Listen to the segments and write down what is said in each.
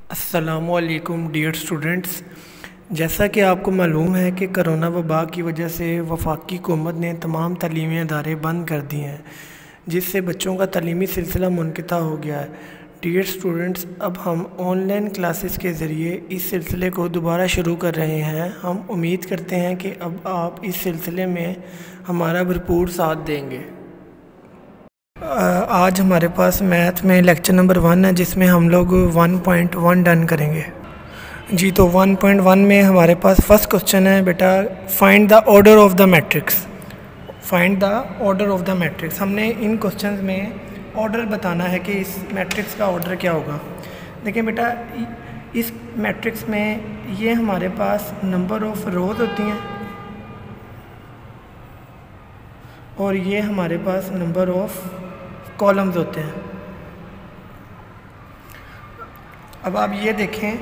अस्सलामुअलैकुम dear students. जैसा कि आपको मालूम है कि कोरोना वबा की वजह से वफाकी हुकूमत ने तमाम तालीमी इदारे बंद कर दिए हैं, जिससे बच्चों का तालीमी सिलसिला मुनक़ता हो गया है। डियर स्टूडेंट्स, अब हम ऑनलाइन क्लासेस के ज़रिए इस सिलसिले को दोबारा शुरू कर रहे हैं। हम उम्मीद करते हैं कि अब आप इस सिलसिले में हमारा भरपूर साथ देंगे। आज हमारे पास मैथ में लेक्चर नंबर 1 है, जिसमें हम लोग 1.1 डन करेंगे। जी, तो 1.1 में हमारे पास फर्स्ट क्वेश्चन है बेटा, find the order of the matrix. Find the order of the matrix. हमने इन क्वेश्चंस में ऑर्डर बताना है कि इस मैट्रिक्स का ऑर्डर क्या होगा। देखिए बेटा, इस मैट्रिक्स में ये हमारे पास नंबर ऑफ रोज होती हैं और ये हमारे पास नंबर ऑफ कॉलम्स होते हैं। अब आप ये देखें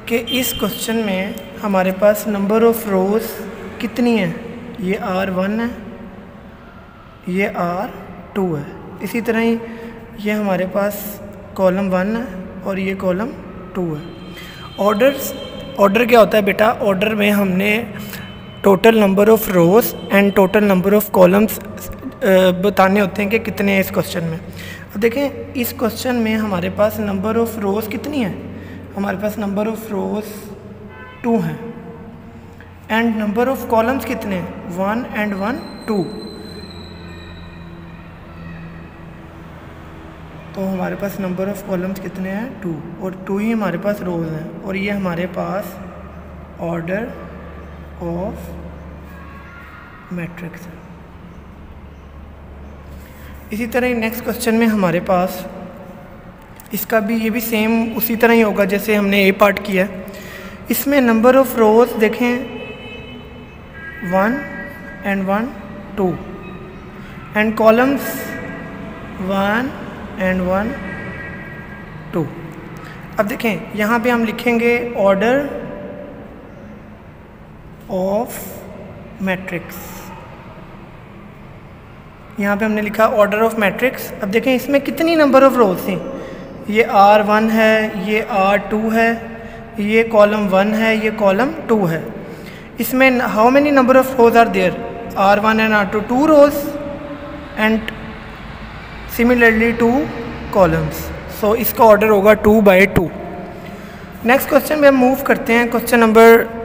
कि इस क्वेश्चन में हमारे पास नंबर ऑफ रोज़ कितनी है। ये R1 है, ये R2 है। इसी तरह ही ये हमारे पास कॉलम 1 है और ये कॉलम 2 है। ऑर्डर क्या होता है बेटा? ऑर्डर में हमने total number of rows and total number of columns बताने होते हैं कि कितने हैं इस क्वेश्चन में। अब देखें, इस क्वेश्चन में हमारे पास नंबर ऑफ़ रोज़ कितनी है। हमारे पास नंबर ऑफ़ रोज़ 2 हैं एंड नंबर ऑफ़ कॉलम्स कितने हैं? 1 एंड 1 2। तो हमारे पास नंबर ऑफ़ कॉलम्स कितने हैं? 2, और 2 ही हमारे पास रोज़ हैं। और ये हमारे पास ऑर्डर ऑफ मैट्रिक्स है। इसी तरह नेक्स्ट क्वेश्चन में हमारे पास इसका भी ये भी सेम उसी तरह ही होगा जैसे हमने ए पार्ट किया। इसमें नंबर ऑफ़ रोज़ देखें 1 एंड 1 2 एंड कॉलम्स 1 एंड 1 2। अब देखें, यहाँ पे हम लिखेंगे ऑर्डर ऑफ मैट्रिक्स। यहाँ पे हमने लिखा ऑर्डर ऑफ मैट्रिक्स। अब देखें, इसमें कितनी नंबर ऑफ़ रोज़ थी। ये R1 है, ये R2 है, ये कॉलम 1 है, ये कॉलम 2 है। इसमें how many number of rows are there? R1 and R2 2 rows and similarly 2 columns. So इसका ऑर्डर होगा 2/2। नेक्स्ट क्वेश्चन में हम मूव करते हैं क्वेश्चन नंबर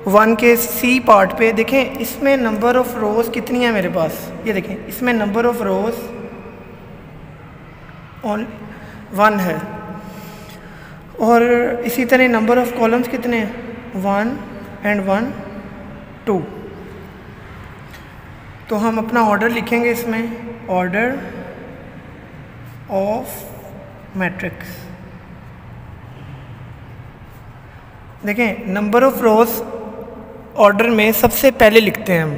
1 के सी पार्ट पे। देखें, इसमें नंबर ऑफ़ रोज़ कितनी है मेरे पास। ये देखें, इसमें नंबर ऑफ़ रोज़ 1 है और इसी तरह नंबर ऑफ़ कॉलम्स कितने हैं? 1 एंड 1 2। तो हम अपना ऑर्डर लिखेंगे इसमें, ऑर्डर ऑफ मैट्रिक्स। देखें, नंबर ऑफ़ रोज़ ऑर्डर में सबसे पहले लिखते हैं हम।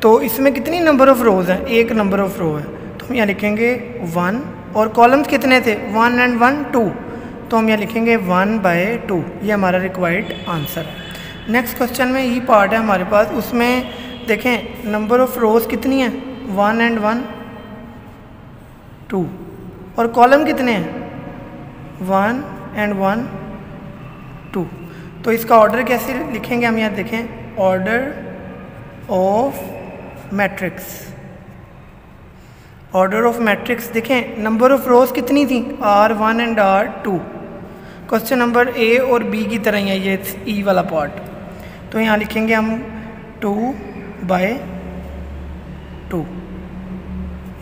तो इसमें कितनी नंबर ऑफ़ रोज़ हैं? एक नंबर ऑफ़ रो है, तो हम यहाँ लिखेंगे 1। और कॉलम्स कितने थे? 1 एंड 1 2। तो हम यहाँ लिखेंगे 1/2। ये हमारा रिक्वायर्ड आंसर है। नेक्स्ट क्वेश्चन में ये पार्ट है हमारे पास, उसमें देखें नंबर ऑफ़ रोज़ कितनी है? 1 एंड 1 2। और कॉलम कितने हैं? 1 एंड 1 2। तो इसका ऑर्डर कैसे लिखेंगे हम? यहाँ देखें, order of matrix. Order of matrix. देखें, नंबर ऑफ़ रोज़ कितनी थी? R1 and R2। Question number A और बी की तरह ही है ये ई वाला पार्ट। तो यहाँ लिखेंगे हम 2/2,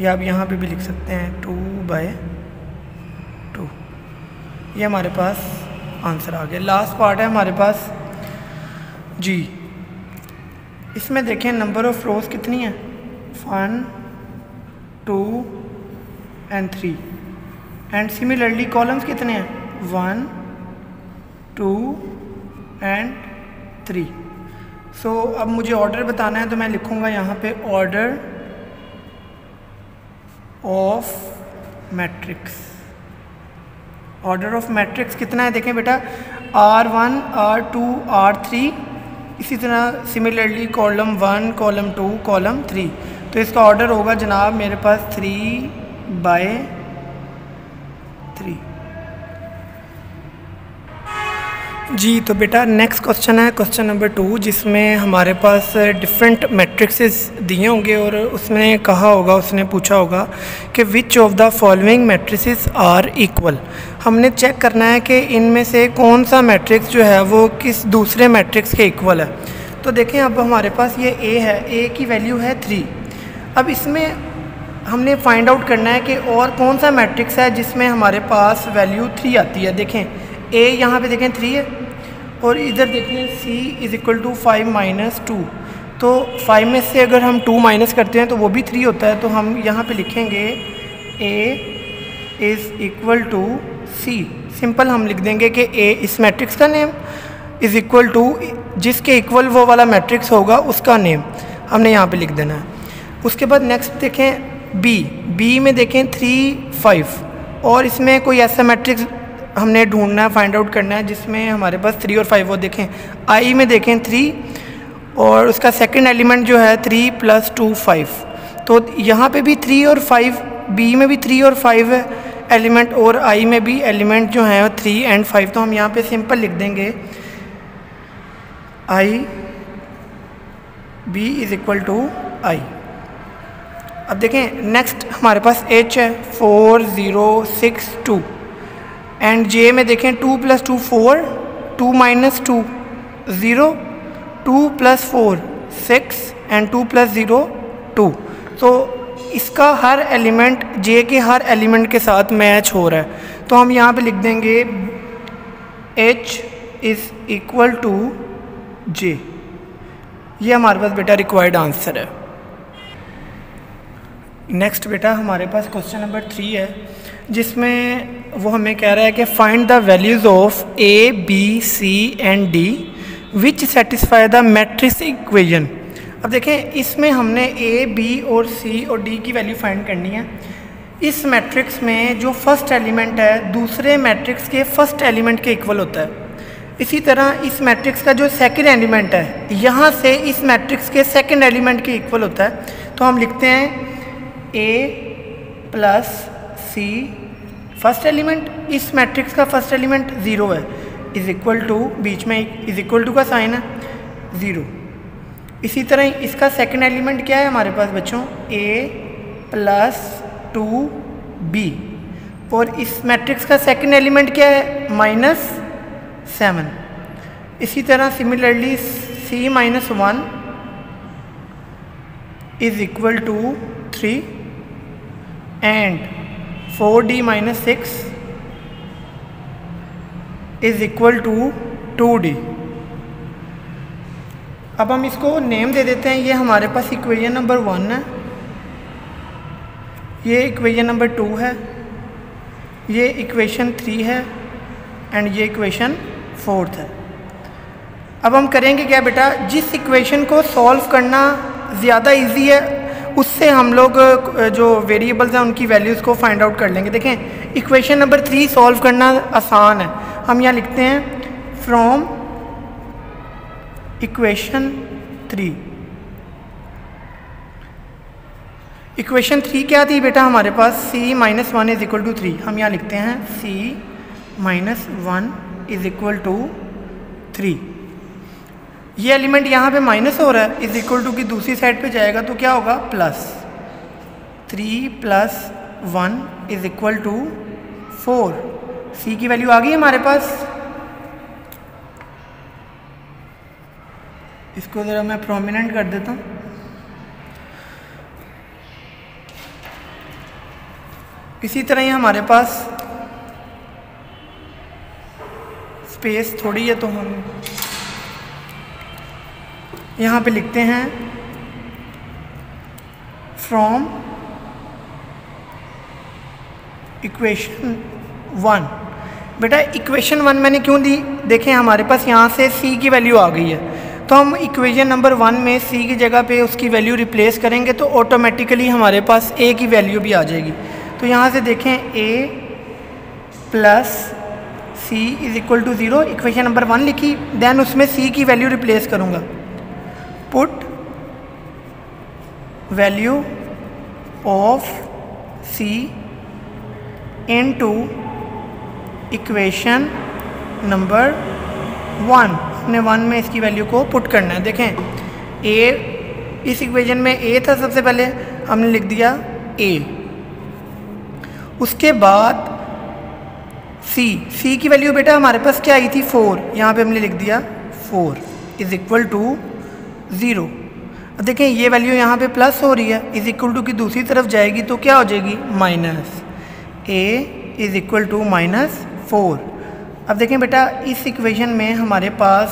या आप यहाँ पे भी लिख सकते हैं 2/2। ये हमारे पास आंसर आ गया। लास्ट पार्ट है हमारे पास जी। इसमें देखें नंबर ऑफ़ रोज़ कितनी है? 1 2 एंड 3 एंड सिमिलरली कॉलम्स कितने हैं? 1 2 एंड 3। सो अब मुझे ऑर्डर बताना है, तो मैं लिखूँगा यहाँ पे order of matrix. Order of matrix कितना है? देखें बेटा, R1 R2 R3, इसी तरह सिमिलरली कॉलम 1 कॉलम 2 कॉलम 3। तो इसका ऑर्डर होगा जनाब मेरे पास 3/3। जी, तो बेटा नेक्स्ट क्वेश्चन है क्वेश्चन नंबर 2, जिसमें हमारे पास डिफरेंट मैट्रिक्सेस दिए होंगे और उसमें कहा होगा, उसने पूछा होगा कि which of the following matrices are equal. हमने चेक करना है कि इनमें से कौन सा मैट्रिक्स जो है वो किस दूसरे मैट्रिक्स के इक्वल है। तो देखें, अब हमारे पास ये ए है, ए की वैल्यू है 3। अब इसमें हमने फाइंड आउट करना है कि और कौन सा मैट्रिक्स है जिसमें हमारे पास वैल्यू 3 आती है। देखें ए यहाँ पे देखें 3 है और इधर देखें c is equal to 5 minus 2। तो 5 में से अगर हम 2 माइनस करते हैं तो वो भी 3 होता है। तो हम यहाँ पे लिखेंगे a is equal to c। Simple हम लिख देंगे कि a इस मैट्रिक्स का नेम इज़ इक्वल टू जिसके इक्वल वो वाला मैट्रिक्स होगा उसका नेम हमने यहाँ पे लिख देना है। उसके बाद नेक्स्ट देखें b में देखें 3 5 और इसमें कोई ऐसा मैट्रिक्स हमने ढूंढना है, फाइंड आउट करना है जिसमें हमारे पास 3 और 5 हो। देखें आई में देखें 3 और उसका सेकंड एलिमेंट जो है 3 + 2 5। तो यहाँ पे भी 3 और 5, बी में भी 3 और 5 है एलिमेंट और आई में भी एलिमेंट जो है 3 और 5। तो हम यहाँ पे सिंपल लिख देंगे आई बी इज़ इक्वल टू आई। अब देखें नेक्स्ट हमारे पास एच है 4 0 6 2 एंड जे में देखें 2 + 2 4, 2 - 2 0, 2 + 4 6 एंड 2 + 0 2। तो इसका हर एलिमेंट जे के हर एलिमेंट के साथ मैच हो रहा है। तो हम यहाँ पे लिख देंगे H इज़ इक्वल टू जे। ये हमारे पास बेटा रिक्वायर्ड आंसर है। नेक्स्ट बेटा हमारे पास क्वेश्चन नंबर 3 है, जिसमें वो हमें कह रहा है कि find the values of A B C and D which satisfy the matrix equation. अब देखें इसमें हमने ए बी और सी और डी की वैल्यू फाइंड करनी है। इस मैट्रिक्स में जो फर्स्ट एलिमेंट है दूसरे मैट्रिक्स के फर्स्ट एलिमेंट के इक्वल होता है। इसी तरह इस मैट्रिक्स का जो सेकंड एलिमेंट है यहाँ से इस मैट्रिक्स के सेकंड एलिमेंट के इक्वल होता है। तो हम लिखते हैं ए प्लस सी फर्स्ट एलिमेंट, इस मैट्रिक्स का फर्स्ट एलिमेंट 0 है, इज़ इक्वल टू, बीच में इज़ इक्वल टू का साइन है 0। इसी तरह इसका सेकंड एलिमेंट क्या है हमारे पास बच्चों, a प्लस 2b और इस मैट्रिक्स का सेकंड एलिमेंट क्या है -7। इसी तरह similarly c - 1 is equal to 3 and 4d - 6 is equal to 2d। अब हम इसको नेम दे देते हैं। ये हमारे पास इक्वेशन नंबर 1 है, ये इक्वेशन नंबर 2 है, ये इक्वेशन 3 है एंड ये इक्वेशन 4 है। अब हम करेंगे क्या बेटा, जिस इक्वेशन को सॉल्व करना ज़्यादा इजी है उससे हम लोग जो वेरिएबल्स हैं उनकी वैल्यूज़ को फाइंड आउट कर लेंगे। देखें इक्वेशन नंबर 3 सॉल्व करना आसान है। हम यहाँ लिखते हैं फ्रॉम इक्वेशन 3। इक्वेशन 3 क्या थी बेटा हमारे पास, c - 1 इज़ इक्वल टू 3। हम यहाँ लिखते हैं c - 1 इज़ इक्वल टू 3। ये एलिमेंट यहाँ पे माइनस हो रहा है, इज़ इक्वल टू की दूसरी साइड पे जाएगा तो क्या होगा प्लस 3 + 1 इज़ इक्वल टू 4। सी की वैल्यू आ गई हमारे पास। इसको ज़रा मैं प्रोमिनेंट कर देता हूँ। इसी तरह ही हमारे पास स्पेस थोड़ी है तो हम यहाँ पे लिखते हैं फ्रॉम इक्वेशन 1। बेटा इक्वेशन 1 मैंने क्यों दी, देखें हमारे पास यहाँ से c की वैल्यू आ गई है तो हम इक्वेशन नंबर 1 में c की जगह पे उसकी वैल्यू रिप्लेस करेंगे तो ऑटोमेटिकली हमारे पास a की वैल्यू भी आ जाएगी। तो यहाँ से देखें a plus c is equal to 0, equation number 1 लिखी, देन उसमें c की वैल्यू रिप्लेस करूँगा। Put value of c into equation number 1, हमने 1 में इसकी वैल्यू को पुट करना है। देखें a, इस इक्वेशन में a था, सबसे पहले हमने लिख दिया a, उसके बाद c की वैल्यू बेटा हमारे पास क्या आई थी 4, यहाँ पे हमने लिख दिया 4 इज इक्वल टू 0। अब देखें ये वैल्यू यहाँ पे प्लस हो रही है, इज इक्वल टू की दूसरी तरफ जाएगी तो क्या हो जाएगी minus, a is equal to -4। अब देखें बेटा इस इक्वेशन में हमारे पास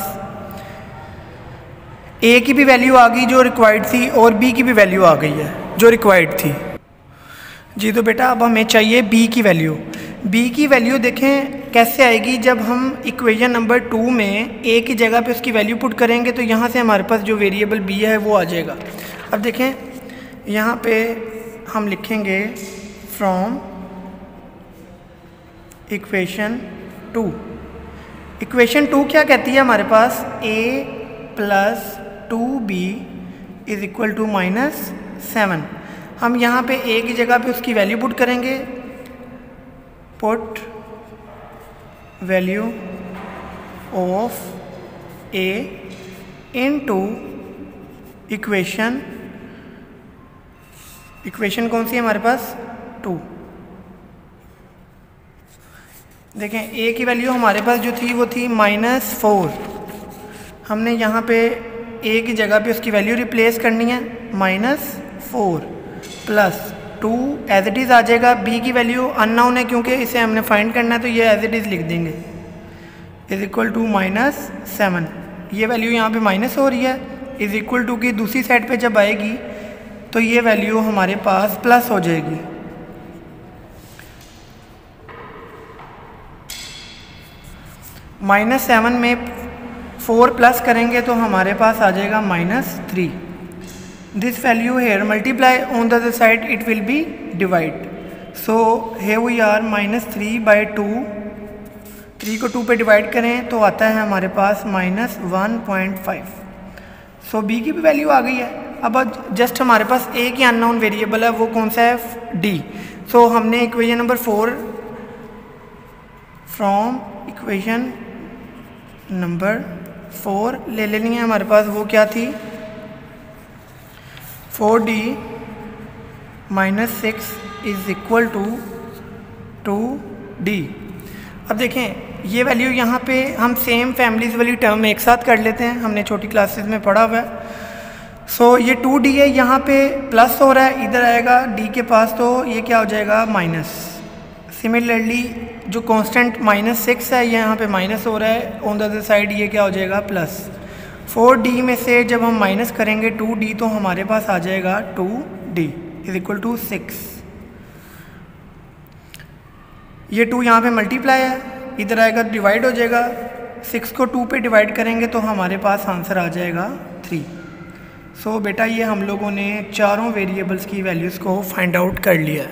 a की भी वैल्यू आ गई जो रिक्वायर्ड थी और b की भी वैल्यू आ गई है जो रिक्वायर्ड थी जी। तो बेटा अब हमें चाहिए b की वैल्यू। b की वैल्यू देखें कैसे आएगी, जब हम इक्वेशन नंबर 2 में a की जगह पे उसकी वैल्यू पुट करेंगे तो यहाँ से हमारे पास जो वेरिएबल b है वो आ जाएगा। अब देखें यहाँ पे हम लिखेंगे फ्रॉम इक्वेशन 2। इक्वेशन 2 क्या कहती है हमारे पास, a + 2b is equal to -7। हम यहाँ पे a की जगह पे उसकी वैल्यू पुट करेंगे, put value of a into equation कौन सी है हमारे पास 2। देखें a की वैल्यू हमारे पास जो थी वो थी -4, हमने यहाँ पे a की जगह पे उसकी वैल्यू रिप्लेस करनी है, -4 + 2 एज इट इज़ आ जाएगा। b की वैल्यू अननोन है क्योंकि इसे हमने फाइंड करना है तो ये एज इट इज़ लिख देंगे, इज इक्वल टू -7। ये वैल्यू यहाँ पे माइनस हो रही है, इज इक्वल टू की दूसरी साइड पे जब आएगी तो ये वैल्यू हमारे पास प्लस हो जाएगी। -7 में 4 प्लस करेंगे तो हमारे पास आ जाएगा -3। This value here multiply on the other side it will be divide. So here we are -3/2, 3 को 2 पे डिवाइड करें तो आता है हमारे पास -1.5। सो b की भी वैल्यू आ गई है। अब जस्ट हमारे पास एक ही अननोन वेरिएबल है, वो कौन सा है d। सो हमने equation number 4 from equation number 4 ले लेनी है हमारे पास, वो क्या थी 4d - 6 is equal to 2d। अब देखें ये वैल्यू यहाँ पे हम सेम फैमिलीज वाली टर्म एक साथ कर लेते हैं, हमने छोटी क्लासेस में पढ़ा हुआ है। सो ये 2d है, यहाँ पे प्लस हो रहा है, इधर आएगा d के पास तो ये क्या हो जाएगा माइनस। सिमिलरली जो कांस्टेंट -6 है यहाँ पे माइनस हो रहा है, ऑन द अदर साइड ये क्या हो जाएगा प्लस। 4d में से जब हम माइनस करेंगे 2d तो हमारे पास आ जाएगा 2d इज इक्वल टू 6। ये 2 यहाँ पे मल्टीप्लाई है, इधर आएगा डिवाइड हो जाएगा, 6 को 2 पे डिवाइड करेंगे तो हमारे पास आंसर आ जाएगा 3। सो बेटा ये हम लोगों ने चारों वेरिएबल्स की वैल्यूज़ को फाइंड आउट कर लिया है।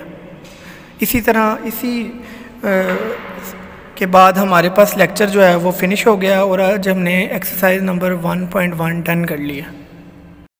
इसी तरह इसी के बाद हमारे पास लेक्चर जो है वो फिनिश हो गया और आज हमने एक्सरसाइज नंबर 1.1 डन कर लिया।